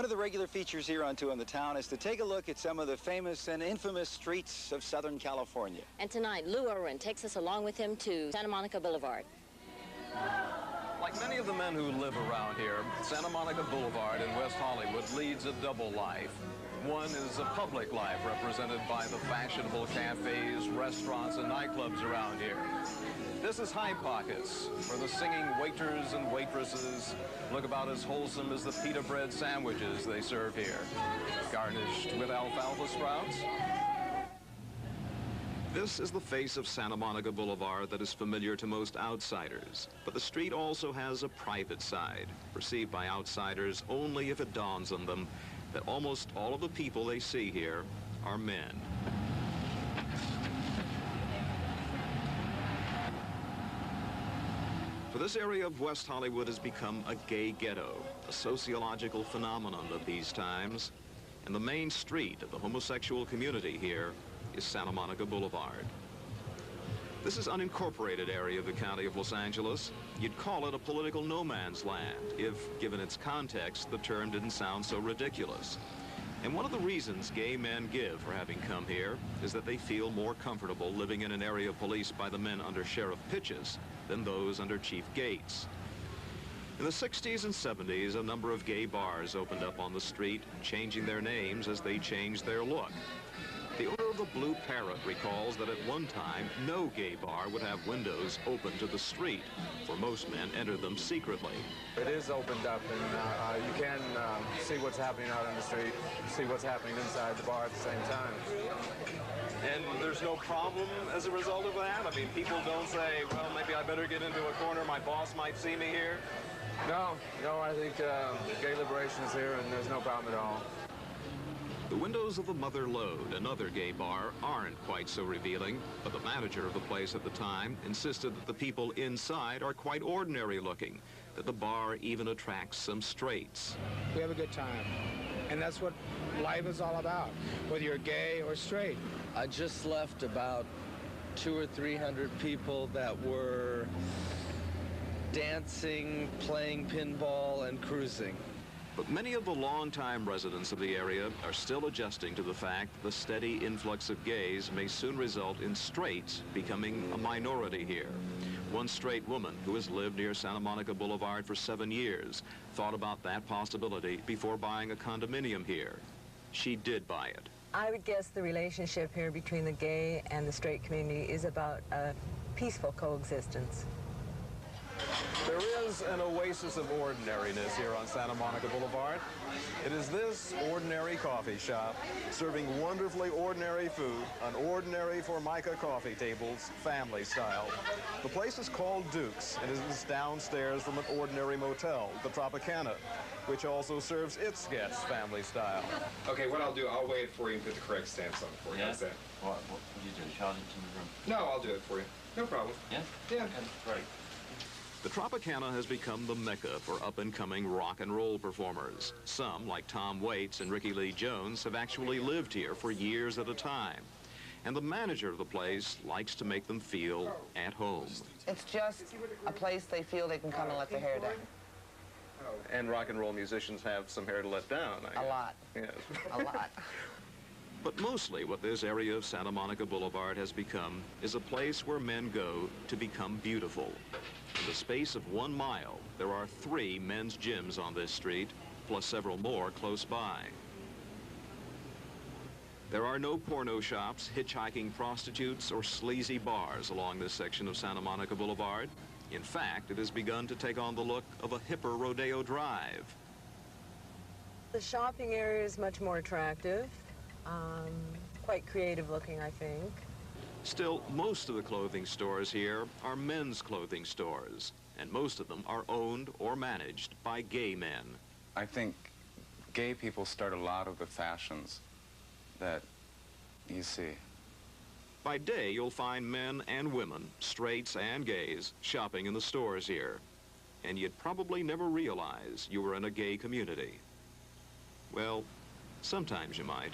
One of the regular features here on Two on the Town is to take a look at some of the famous and infamous streets of Southern California. And tonight, Lou Irwin takes us along with him to Santa Monica Boulevard. Like many of the men who live around here, Santa Monica Boulevard in West Hollywood leads a double life. One is a public life represented by the fashionable cafes, restaurants, and nightclubs around here. This is High Pockets, where the singing waiters and waitresses look about as wholesome as the pita bread sandwiches they serve here, garnished with alfalfa sprouts. This is the face of Santa Monica Boulevard that is familiar to most outsiders. But the street also has a private side, perceived by outsiders only if it dawns on them that almost all of the people they see here are men. For this area of West Hollywood has become a gay ghetto, a sociological phenomenon of these times. And the main street of the homosexual community here is Santa Monica Boulevard. This is an unincorporated area of the county of Los Angeles. You'd call it a political no man's land if, given its context, the term didn't sound so ridiculous. And one of the reasons gay men give for having come here is that they feel more comfortable living in an area policed by the men under Sheriff Pitches than those under Chief Gates. In the 60s and 70s, a number of gay bars opened up on the street, changing their names as they changed their look. The owner of the Blue Parrot recalls that at one time, no gay bar would have windows open to the street, for most men entered them secretly. It is opened up, and you can see what's happening out on the street, see what's happening inside the bar at the same time. And there's no problem as a result of that? I mean, people don't say, well, maybe I better get into a corner, my boss might see me here? No, I think gay liberation is here, and there's no problem at all. The windows of the Mother Lode, another gay bar, aren't quite so revealing, but the manager of the place at the time insisted that the people inside are quite ordinary looking, that the bar even attracts some straights. We have a good time, and that's what life is all about, whether you're gay or straight. I just left about 200 or 300 people that were dancing, playing pinball, and cruising. But many of the longtime residents of the area are still adjusting to the fact that the steady influx of gays may soon result in straights becoming a minority here. One straight woman who has lived near Santa Monica Boulevard for 7 years thought about that possibility before buying a condominium here. She did buy it. I would guess the relationship here between the gay and the straight community is about a peaceful coexistence. There is an oasis of ordinariness here on Santa Monica Boulevard. It is this ordinary coffee shop serving wonderfully ordinary food on ordinary Formica coffee tables, family style. The place is called Duke's, and it is downstairs from an ordinary motel, the Tropicana, which also serves its guests family style. Okay, what I'll do, I'll weigh it for you and put the correct stamps on it for you. How's that? What would you do? Charge it to the room? No, I'll do it for you. No problem. Yeah? Yeah. Okay, great. The Tropicana has become the mecca for up-and-coming rock and roll performers. Some, like Tom Waits and Ricky Lee Jones, have actually lived here for years at a time. And the manager of the place likes to make them feel at home. It's just a place they feel they can come and let their hair down. And rock and roll musicians have some hair to let down, I guess. A lot. Yes. A lot. But mostly what this area of Santa Monica Boulevard has become is a place where men go to become beautiful. In the space of 1 mile, there are 3 men's gyms on this street, plus several more close by. There are no porno shops, hitchhiking prostitutes, or sleazy bars along this section of Santa Monica Boulevard. In fact, it has begun to take on the look of a hipper Rodeo Drive. The shopping area is much more attractive, quite creative looking, I think. Still, most of the clothing stores here are men's clothing stores, and most of them are owned or managed by gay men. I think gay people start a lot of the fashions that you see. By day, you'll find men and women, straights and gays, shopping in the stores here. And you'd probably never realize you were in a gay community. Well, sometimes you might.